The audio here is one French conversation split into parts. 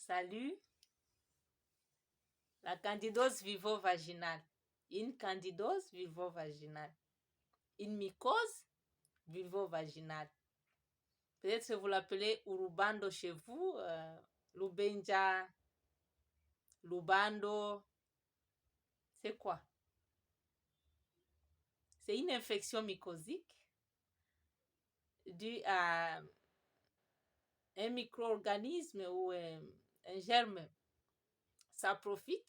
Salut, la candidose vulvo-vaginale. Une candidose vulvo-vaginale. Une mycose vulvo-vaginale. Peut-être que vous l'appelez urubando chez vous, lubenja, lubando. C'est quoi? C'est une infection mycosique due à un micro-organisme ou un germe saprophyte,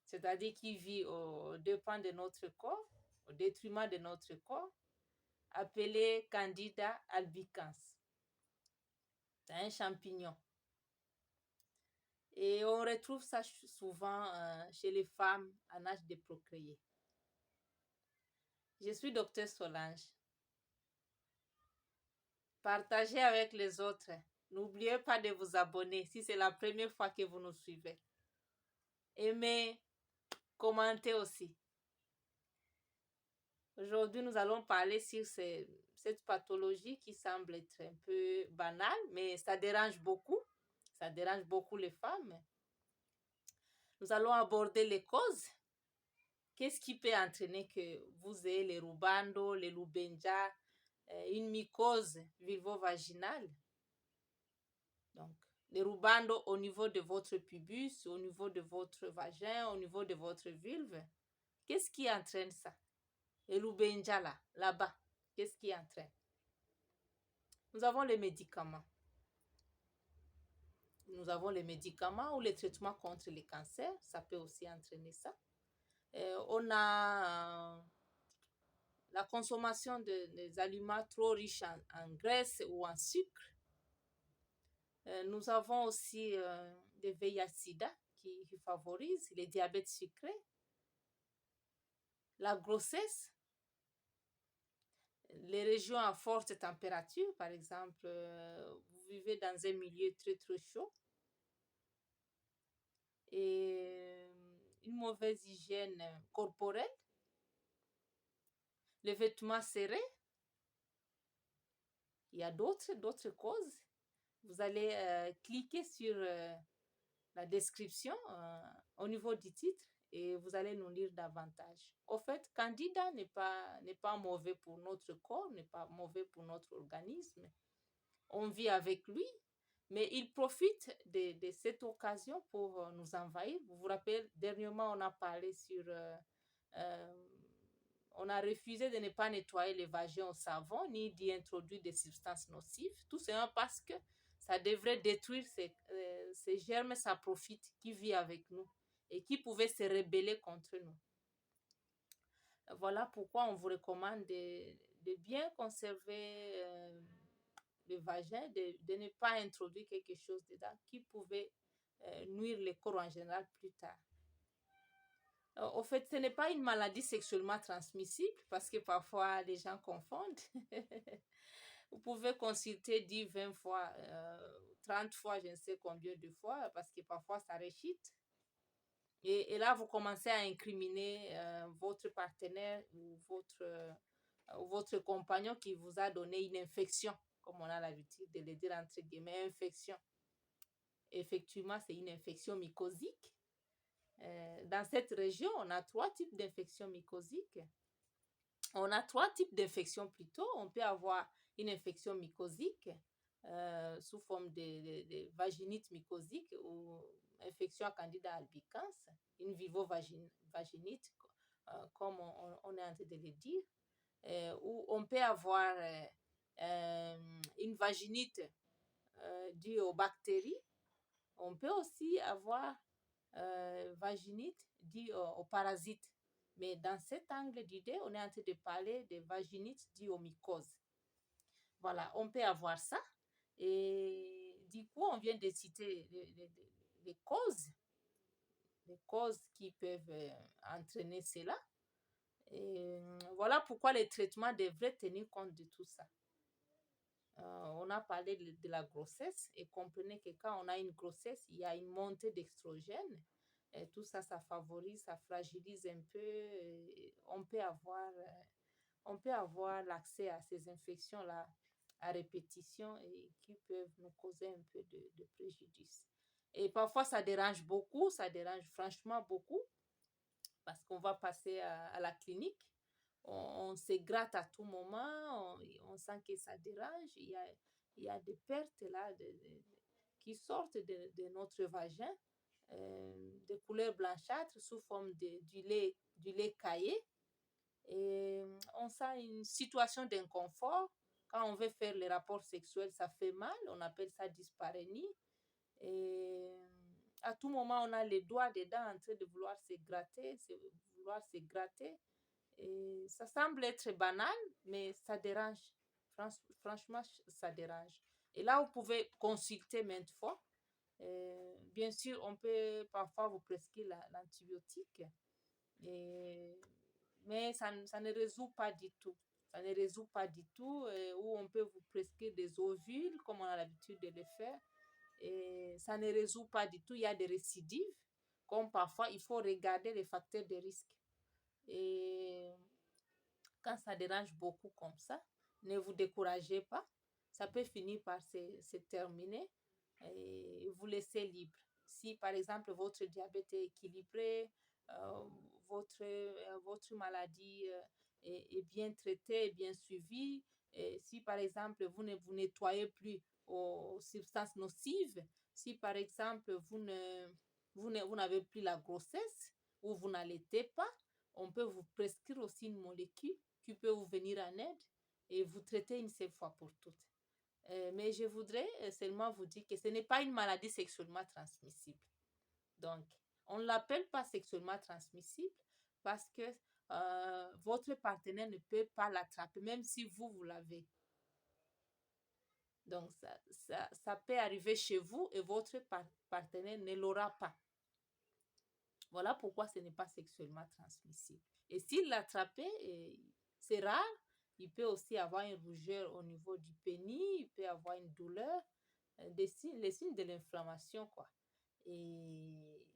c'est-à-dire qui vit aux dépens de notre corps, au détriment de notre corps, appelé Candida albicans. C'est un champignon. Et on retrouve ça souvent chez les femmes en âge de procréer. Je suis docteur Solange. Partagez avec les autres. N'oubliez pas de vous abonner si c'est la première fois que vous nous suivez. Aimez, commentez aussi. Aujourd'hui, nous allons parler sur cette pathologie qui semble être un peu banale, mais ça dérange beaucoup. Ça dérange beaucoup les femmes. Nous allons aborder les causes. Qu'est-ce qui peut entraîner que vous ayez les rubando, les lubenja, une mycose vulvo-vaginale? Donc, les rubando au niveau de votre pubis, au niveau de votre vagin, au niveau de votre vulve. Qu'est-ce qui entraîne ça? Les lubenja là-bas, qu'est-ce qui entraîne? Nous avons les médicaments. Nous avons les médicaments ou les traitements contre les cancers. Ça peut aussi entraîner ça. On a la consommation des aliments trop riches en graisse ou en sucre. Nous avons aussi des VIH-Sida qui favorisent les diabètes sucrés. La grossesse, les régions à forte température, par exemple, vous vivez dans un milieu très très chaud et une mauvaise hygiène corporelle, les vêtements serrés. Il y a d'autres causes. Vous allez cliquer sur la description au niveau du titre et vous allez nous lire davantage. Au fait, Candida n'est pas mauvais pour notre corps, n'est pas mauvais pour notre organisme. On vit avec lui, mais il profite de cette occasion pour nous envahir. Vous vous rappelez, dernièrement, on a parlé sur... on a refusé de ne pas nettoyer les vagins au savon, ni d'y introduire des substances nocives, tout simplement parce que ça devrait détruire ces germes saprophytes qui vivent avec nous et qui pouvaient se rebeller contre nous. Voilà pourquoi on vous recommande de bien conserver le vagin, de ne pas introduire quelque chose dedans qui pouvait nuire le corps en général plus tard. Au fait, ce n'est pas une maladie sexuellement transmissible parce que parfois les gens confondent. Vous pouvez consulter 10, 20 fois, 30 fois, je ne sais combien de fois, parce que parfois ça rechite. Et là, vous commencez à incriminer votre partenaire ou votre compagnon qui vous a donné une infection, comme on a l'habitude de le dire entre guillemets, infection. Effectivement, c'est une infection mycosique. Dans cette région, on a 3 types d'infections mycosiques. On a 3 types d'infections plutôt. On peut avoir une infection mycosique sous forme de vaginite mycosique ou infection à Candida albicans, une vulvovaginite, comme on est en train de le dire, ou on peut avoir une vaginite due aux bactéries. On peut aussi avoir vaginite due aux parasites. Mais dans cet angle d'idée, on est en train de parler de vaginite due aux mycoses. Voilà, on peut avoir ça. Et du coup, on vient de citer les causes qui peuvent entraîner cela. Et voilà pourquoi les traitements devraient tenir compte de tout ça. On a parlé de la grossesse et comprenez que quand on a une grossesse, il y a une montée d'estrogène. Et tout ça, ça favorise, ça fragilise un peu. On peut avoir l'accès à ces infections-là à répétition et qui peuvent nous causer un peu de préjudice. Et parfois, ça dérange beaucoup, ça dérange franchement beaucoup, parce qu'on va passer à la clinique. On se gratte à tout moment, on sent que ça dérange. Il y a des pertes là qui sortent de notre vagin, de couleur blanchâtre sous forme du lait caillé. Et on sent une situation d'inconfort. Quand on veut faire les rapports sexuels, ça fait mal. On appelle ça dyspareunie. Et à tout moment, on a les doigts dedans en train de vouloir se gratter, vouloir se gratter. Et ça semble être banal, mais ça dérange. Franchement, ça dérange. Et là, vous pouvez consulter maintes fois. Bien sûr, on peut parfois vous prescrire l'antibiotique, mais ça ne résout pas du tout. Ça ne résout pas du tout. Ou on peut vous prescrire des ovules, comme on a l'habitude de le faire. Et ça ne résout pas du tout. Il y a des récidives, comme parfois il faut regarder les facteurs de risque. Et quand ça dérange beaucoup comme ça, ne vous découragez pas. Ça peut finir par se terminer et vous laisser libre. Si par exemple votre diabète est équilibré, euh, votre maladie est bien traitée, bien suivie, et si par exemple vous ne vous nettoyez plus aux substances nocives, si par exemple vous n'avez plus la grossesse ou vous n'allaitez pas, on peut vous prescrire aussi une molécule qui peut vous venir en aide et vous traiter une seule fois pour toutes. Mais je voudrais seulement vous dire que ce n'est pas une maladie sexuellement transmissible. Donc, on ne l'appelle pas sexuellement transmissible parce que votre partenaire ne peut pas l'attraper, même si vous l'avez. Donc, ça peut arriver chez vous et votre partenaire ne l'aura pas. Voilà pourquoi ce n'est pas sexuellement transmissible. Et s'il l'attrapait, c'est rare, il peut aussi avoir une rougeur au niveau du pénis, il peut avoir une douleur, les signes de l'inflammation, quoi. Et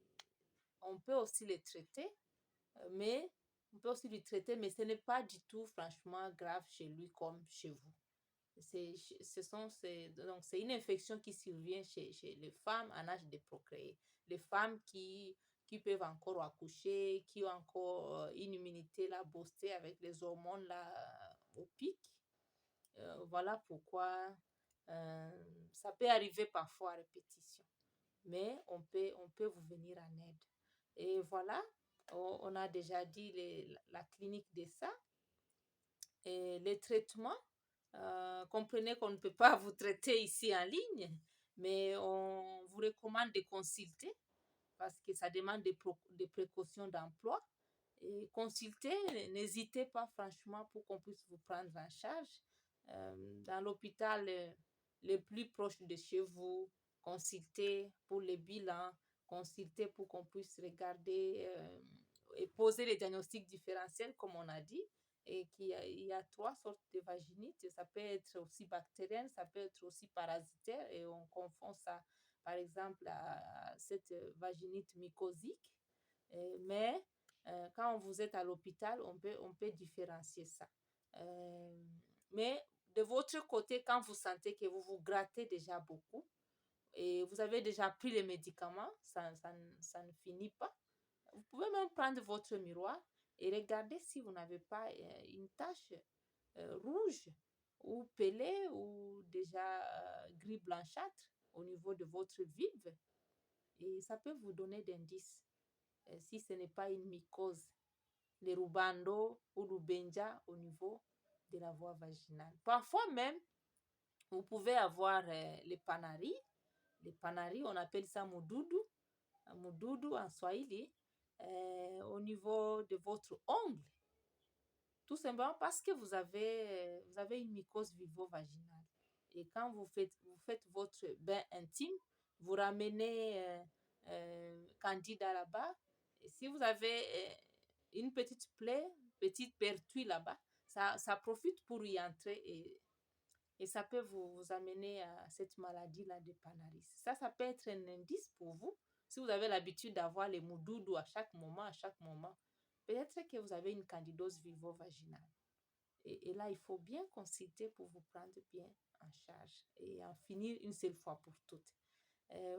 on peut aussi les traiter, mais on peut aussi lui traiter, mais ce n'est pas du tout franchement grave chez lui comme chez vous. Donc, c'est une infection qui survient chez les femmes en âge de procréer. Les femmes qui peuvent encore accoucher, qui ont encore une immunité là, boostée avec les hormones là, au pic. Voilà pourquoi ça peut arriver parfois à répétition. Mais on peut vous venir en aide. Et voilà, on a déjà dit la clinique de ça. Et les traitements, comprenez qu'on ne peut pas vous traiter ici en ligne, mais on vous recommande de consulter parce que ça demande des précautions d'emploi. Et consultez, n'hésitez pas franchement pour qu'on puisse vous prendre en charge. Dans l'hôpital le plus proche de chez vous, consultez pour les bilans, consultez pour qu'on puisse regarder et poser les diagnostics différentiels, comme on a dit. Et il y a 3 sortes de vaginite. Ça peut être aussi bactérienne, ça peut être aussi parasitaire, et on confond ça, par exemple, à cette vaginite mycosique. Mais quand vous êtes à l'hôpital, on peut différencier ça. Mais de votre côté, quand vous sentez que vous vous grattez déjà beaucoup et vous avez déjà pris les médicaments, ça ne finit pas. Vous pouvez même prendre votre miroir et regarder si vous n'avez pas une tache rouge ou pelée ou déjà gris blanchâtre au niveau de votre vulve. Et ça peut vous donner d'indices si ce n'est pas une mycose, les rubando ou rubenja au niveau de la voie vaginale. Parfois même, vous pouvez avoir les panaris. Les panaris, on appelle ça mududu en swahili, au niveau de votre ongle. Tout simplement parce que vous avez une mycose vulvo-vaginale. Et quand vous faites votre bain intime, vous ramenez Candida là-bas. Et si vous avez une petite plaie, petite pertuis là-bas, ça profite pour y entrer et ça peut vous amener à cette maladie-là de Panaris. Ça peut être un indice pour vous. Si vous avez l'habitude d'avoir les moudoudous à chaque moment, peut-être que vous avez une candidose vulvo-vaginale. Et là, il faut bien consulter pour vous prendre bien en charge et en finir une seule fois pour toutes.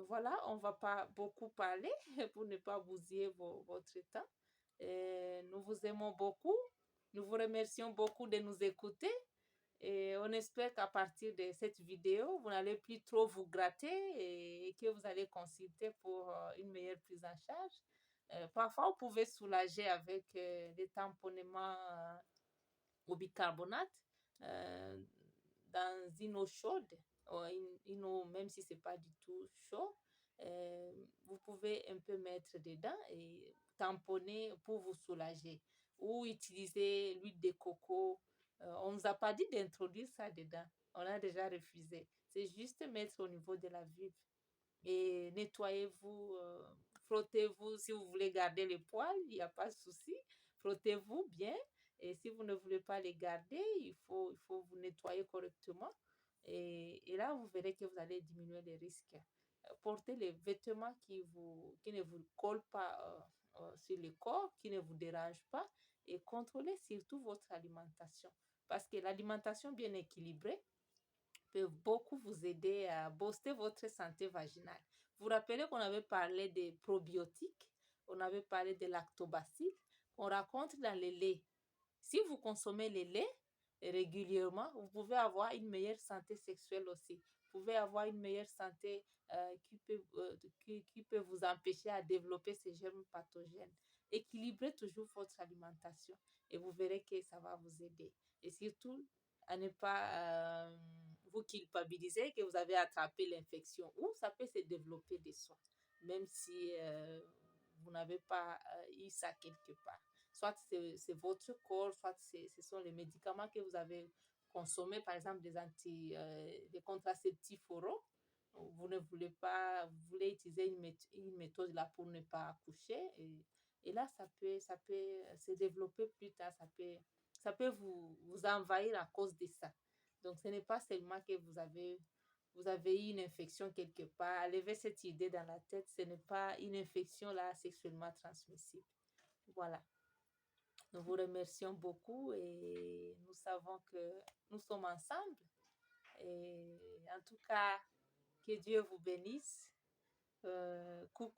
Voilà, on ne va pas beaucoup parler pour ne pas bousiller votre temps. Nous vous aimons beaucoup. Nous vous remercions beaucoup de nous écouter. Et on espère qu'à partir de cette vidéo, vous n'allez plus trop vous gratter et que vous allez consulter pour une meilleure prise en charge. Parfois, vous pouvez soulager avec des tamponnements au bicarbonate euh, dans une eau chaude, ou une eau, même si c'est pas du tout chaud. Vous pouvez un peu mettre dedans et tamponner pour vous soulager. Ou utiliser l'huile de coco. On ne nous a pas dit d'introduire ça dedans. On a déjà refusé. C'est juste mettre au niveau de la vulve. Et nettoyez-vous, frottez-vous. Si vous voulez garder les poils, il n'y a pas de souci. Frottez-vous bien. Et si vous ne voulez pas les garder, il faut vous nettoyer correctement. Et là, vous verrez que vous allez diminuer les risques. Portez les vêtements qui ne vous collent pas sur le corps, qui ne vous dérangent pas. Et contrôlez surtout votre alimentation. Parce que l'alimentation bien équilibrée peut beaucoup vous aider à booster votre santé vaginale. Vous vous rappelez qu'on avait parlé des probiotiques, on avait parlé des lactobacilles, qu'on rencontre dans les laits. Si vous consommez les laits régulièrement, vous pouvez avoir une meilleure santé sexuelle aussi. Vous pouvez avoir une meilleure santé qui peut vous empêcher à développer ces germes pathogènes. Équilibrez toujours votre alimentation et vous verrez que ça va vous aider. Et surtout, à ne pas vous culpabiliser que vous avez attrapé l'infection ou ça peut se développer de soi, même si vous n'avez pas eu ça quelque part. Soit c'est votre corps, soit ce sont les médicaments que vous avez consommés, par exemple des contraceptifs oraux. Vous ne voulez pas, vous voulez utiliser une méthode là pour ne pas accoucher. Et là, ça peut se développer plus tard, ça peut vous envahir à cause de ça. Donc, ce n'est pas seulement que vous avez eu une infection quelque part. Enlevez cette idée dans la tête, ce n'est pas une infection là sexuellement transmissible. Voilà. Nous vous remercions beaucoup et nous savons que nous sommes ensemble. Et en tout cas, que Dieu vous bénisse. Coucou.